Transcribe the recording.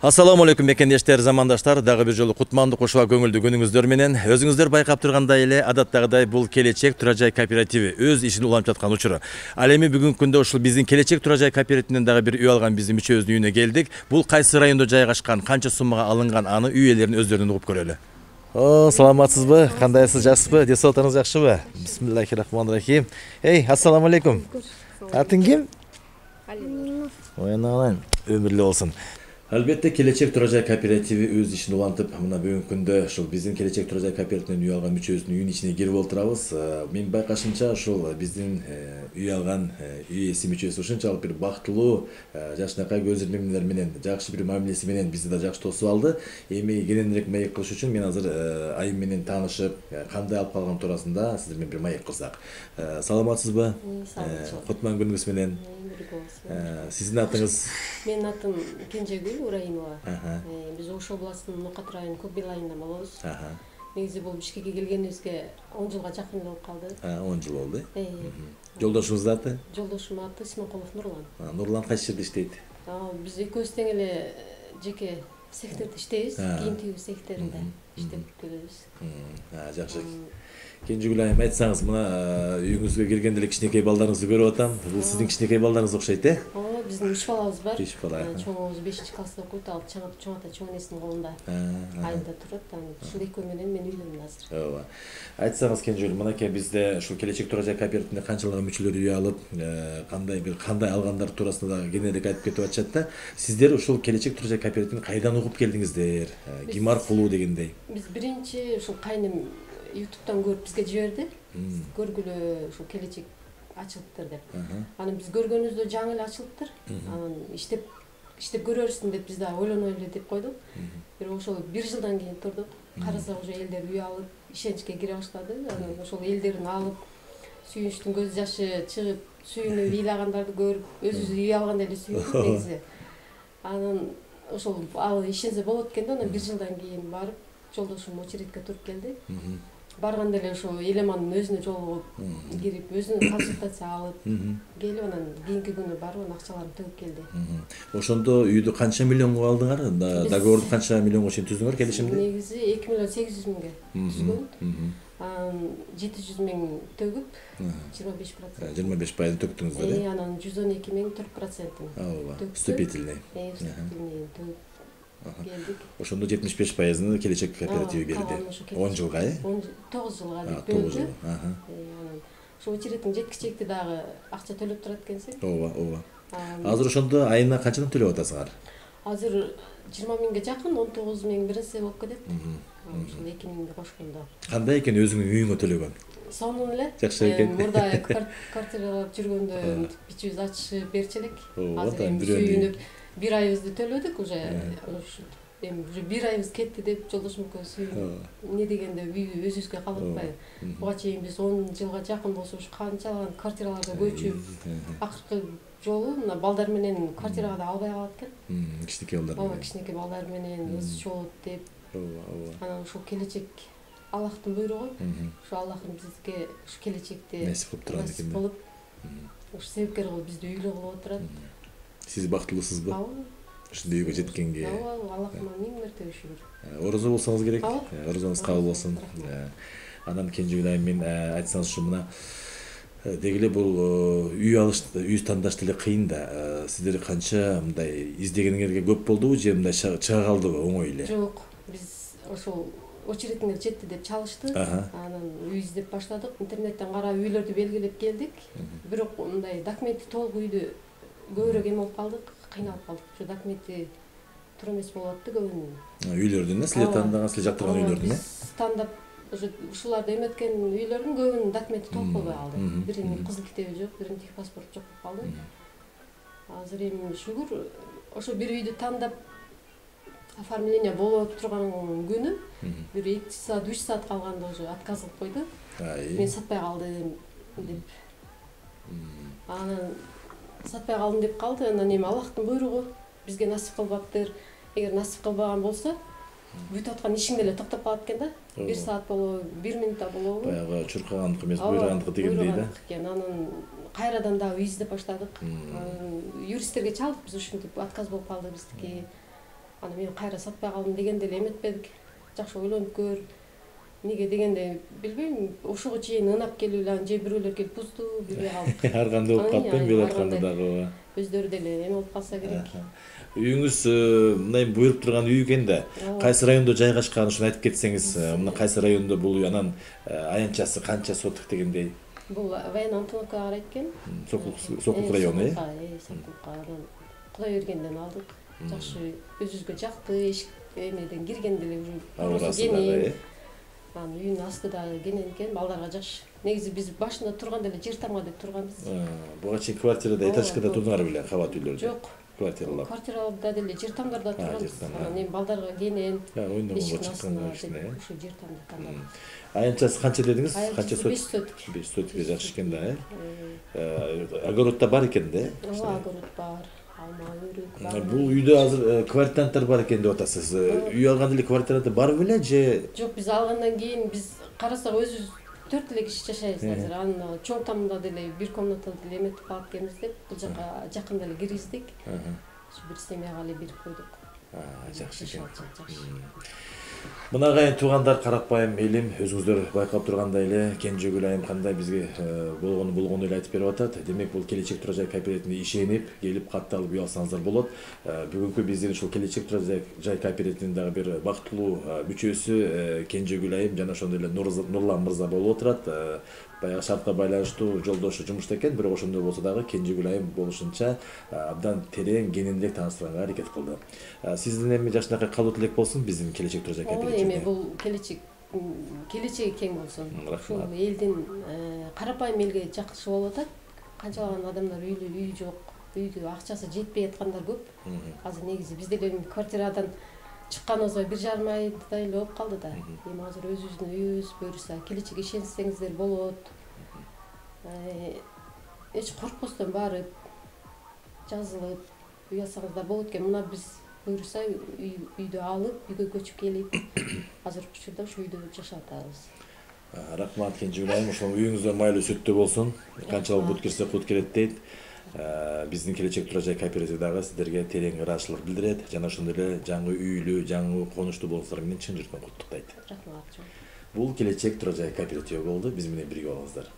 Assalamu алейкум мекендештер, замандаштар, дагы бир жолу кутманды кошула көңүлдүү күнүңүздөр менен. Өзүңүздөр байкап тургандай эле, адаттагыдай бул Келечек Турак-жай кооперативи өз ишин улантып жаткан учуру. Ал эми бүгүнкү күндө ушул биздин Келечек Турак-жай кооперативинен дагы бир үй алган биздин мүчөбүздүн үйүнө келдик. Бул кайсы райондо жайгашкан, канча суммага алынган, аны үй ээлеринин өздөрүнөн угуп көрөлү. Саламатсызбы? Кандайсыз, жакшысызбы? Ден соолугуңуз жакшыбы? Бисмиллахир-рахманир-рахим. Ассаламу алейкум. Атың ким? Оянаган өмүрлүү болсун. Албетте Келечек Турак-жай кооперативи өз ишин улантып, мына бүгүнкү күндө ушул биздин Келечек Турак-жай кооперативинен үй алган мүчөбүздүн үйүнүн ичине кирип отурабыз. Мен байкашымча ушул биздин үй алган үй ээси мүчөсү ушунчалык бир бактылуу, жакшынакай көз ирмемдер менен, жакшы бир мамилеси менен бизди да жакшы тосуп алды. Эми кененирээк маек кылыш үчүн мен азыр айым менен таанышып, кандай алып калган туурасында сиздер менен бир маек кылсак. Саламатсызбы? Кутман күнүңүз менен. Сиздин атыңыз? Менин атым Кенжегүл Урайымова. Биз Ош областынын Нукат районунун Көкбел айылынан болобуз. Негизи бул Бишкекке келгенибизге 10 жылга жакын болуп калды. 10 жыл болду. Жолдошуңуздун аты? Жолдошумдун аты Симонкулов Нурлан. Нурлан кайсы жерде иштейт? Биз экөөбүз тең эле жеке сектордо иштейбиз. Кийим тигүү секторунда иштеп келебиз. Жакшы. Кенжегүл айым, айтсаңыз, мына үйүңүзгө келгенде эле кичинекей балдарыңызды көрүп атам. Бул сиздин кичинекей балдарыңыз окшойт, Ооба, биздин 3 балабыз бар. 3 бала. Чоңубуз 5-класста окуйт, ал чоң ата чоң энесинин колунда айылда турат. Ушул экөө менен мен үйлөндүм азыр. Ооба. Айтсаңыз, Кенжегүл, мынакей бизде ушул Келечек Турак-жай кооперативинде канчалаган мүчөлөр үй алып, кандай алгандар туурасында да кененирээк айтып кетип атышат да. Сиздер ушул Келечек Турак-жай кооперативин кайдан угуп келдиңиздер? Ким аркылуу дегендей? Биз биринчи ушул кайным YouTube'дан көрүп бизге жиберди. Көргүлө ушул Келечек ачылыптыр деп. Анан биз көргөнүбүздө жаңы эле ачылыптыр. Анан иштеп көрөрсүң деп биз да ойлоной эле деп койдук. Бирок ошол 1 жылдан кийин турдук. Карасак уже элдер үй алып, ишеничке кире баштады. Анан ошол элдерин алып, сүйүнүчтүн көз жашы чыгып, сүйүнүп ыйлагандарды көрүп, өзүбүз үй алгандай эле сүйүндүк негизи. Анан ошол ал ишенсе болот экен да, анан 1 жылдан кийин барып, жолдошум очередке туруп келди. Барганда эле ошо элеманын өзүнө жолугуп, кирип, өзүнүн консультация алып, келип анан кийинки күнү барып анан акчаларын төгүп келди. Ошондо үйдү канча миллионго алдыңар? Договорду канча миллионго чейин түздүңөр келишимди? Негизи 2 миллион 800 миңге түзгөн. 700 миң төгүп, 25%. 25% төктүңүздөр, Анан 112 миң 4%. Ооба, вступительный. Вступительный төгүп келдик. Ошондо 75%ны Келечек кооперативи берди. 10 жылга, 9 жылга деп 9 жыл. Анан ошо очередтин жеткичекти дагы акча төлөп турат экенсиң. Ооба. Азыр ошондо айына канчадан төлөп атасыңар? Азыр 20 миңге жакын, 19 миң биринсе болуп кетет. Ошол 2 миңди кошкондо. Кандай экен өзүңүн үйүңө төлөгөн? Сонун эле. Жакшы экен. Мурда квартиралап жүргөндө бичибиз ачышып берчү элек. Азыр эми бирөө сүйүнүп 1 айыбызды төлөдүк уже. Эми уже 1 айыбыз кетти деп жолдошум экөөбүз сүйүнүп. Эмне дегенде үй өзүбүзгө калып атпайбы. Буга чейин биз 10 жылга жакын болсо ушу канчалаган квартираларга көчүп, акыркы жолу мына балдар менен квартирага да албай калат экен. Кичинекей балдар. Ооба, кичинекей балдар менен ыз чоот деп. Анан ушул Келечек Аллахтын буйругу. Ушу Аллахым бизге ушу келечекти насип кылып турат экен. Болуп, ушу себепкер кылып бизди үйлүү кылып отурат. Сиз бактылуусузбу? Ооба. Ушундай үйгө жеткенге. Ооба, Аллахыма миң мертебе шүгүр. Орозо болсоңуз керек. Орозоңуз кабыл болсун. Анан Кенжегүл айым, мен айтсаңыз ушу мына деги эле бул үй алыш, үй тандаш деле кыйын да. Сиздер канча мындай издегениңерге көп болдубу же мындай чыга калдыбы оңой эле? Жок, биз ошол очередиңер жетти деп чалышты. Анан үй издеп баштадык. Интернеттен карап үйлөрдү белгилеп келдик. Бирок мындай документи толук үйдү көбүрөөк эме болуп калдык, кыйналып калдык. Ушу документи туура эмес болуп атты көбүнүн. Үйлөрдүн, силер тандаган, силер жактырган үйлөрдүн, Биз тандап ушуларды эметкен үйлөрдүн көбүнүн документи толук болбой калды. Биринин кызыл китеби жок, биринин техпаспорту жок болуп калды. Азыр эми шүгүр ошо бир үйдү тандап оформление болуп турган күнү бир 2 саат 3 саат калганда уже отказ кылып койду. Мен сатпай калдым деп. Анан сатпай калдым деп калды. Анан эми Аллахтын буйругу бизге насип кылбаптыр. Эгер насип кылбаган болсо, бүтүп аткан ишиң деле токтоп калат экен да. 1 саат болобу, 1 минутта болобу. Баягы чуркагандык эмес, буйрагандык дегендей да. Анан кайрадан дагы үй издеп баштадык. Юристтерге чалдык, биз ушинтип отказ болуп калды биздики. Аны мен кайра сатпай калдым дегенде эле эметпедик. Жакшы ойлонуп көр. Неге дегенде билбейм, ошого чейин ынап келип эле же бирөөлөр келип бузду, билбей калдык. Ар кандай болуп калды, бел атканда дагы. Өздөрү деле эме болуп калса керек. Үйүңүз мындай буйруп турган үй экен да. Кайсы райондо жайгашканын ушуну айтып кетсеңиз, мына кайсы райондо бул үй, анан аянтчасы канча соток дегендей? Бул Военно Антоновкага карайт экен. Сокулук району, Сокулукка. Кудай бергенден алдык. Жакшы, өзүбүзгө жакты, эмеден киргенде эле уже кенен. Анын үйүнүн асты дагы кенен экен, балдарга жакшы. Негизи биз башында турганда эле жер тамга деп турганбыз. Буга чейин квартирада, этажкада турдуңар беле, кабат үйлөрдө? Жок. Квартиралар. Квартираларда деле жер тамдарда турганбыз. Анан эми балдарга кенен. Ойногонго чыкканда ушу жер тамда. Аянтчасы канча дедиңиз? Канча соток? 5 соток. 5 соток жакшы экен да, огород да бар экен да? Огород бар. Алма, өрүк бар. Бул үйдө азыр квартиранттар бар экен деп атасыз. Үй алганда эле квартиранттар бар беле же? Жок, биз алгандан кийин биз карасак өзүбүз 4 эле киши жашайбыз азыр. Анын чоң тамда деле бир комнатада деле эметип калат экенбиз деп бул жака жакында эле киргиздик. Бир семьяга эле берип койдук. Жакшы экен. Мына кайын туугандар, карапайым элим, өзүңүздөр байкап тургандай эле Кенжегүл айым кандай бизге болгону эле айтып берип атат. Демек бул Келечек Турак Жай кооперативине ишенип, келип катталып үй алсаңыздар болот. Бүгүнкү биздин ушул Келечек Турак Жай кооперативинин дагы бир бактылуу мүчөсү Кенжегүл айым жана ошондой эле Нурлан мырза болуп отурат. Баягы шартка байланыштуу жолдошу жумушта экен, бирок ошондой болсо дагы Кенжегүл айым болушунча абдан терең, кененирээк тааныштырганга аракет кылды. Сиздин эми жашынакай калуу тилек болсун биздин Келечек Турак Жай кооперативине. Эми бул келечеги кең болсун. Ушул элдин карапайым элге жакшы болуп атат. Канчалаган адамдар үй жок, үйдө акчасы жетпей аткандар көп. Азыр негизи биз деле квартирадан чыкканыбызга 1,5 айдай эле болуп калды да. Эми азыр өзүбүздүн үйүбүз буюрса, келечекке ишенсеңиздер болот. Эч коркпостон барып, жазылып, үй алсаңыздар болот экен. Мына биз буюрса үйдү алып, үйгө көчүп келип, азыркы учурда ушу үйдө жашап атабыз. Рахмат Кенжегүл айым, ошол үйүңүздөр майлуу сүттүү болсун. Канчалык бут кирсе кут келет дейт. Биздин Келечек Турак Жай кооперативи дагы сиздерге терең ыраазычылык билдирет жана ошондой эле жаңы үйлүү, жаңы конуштуу болуңуздар менен чын жүрөктөн куттуктайт. Рахмат. Бул Келечек Турак Жай кооперативи болду. Биз менен бирге болуңуздар.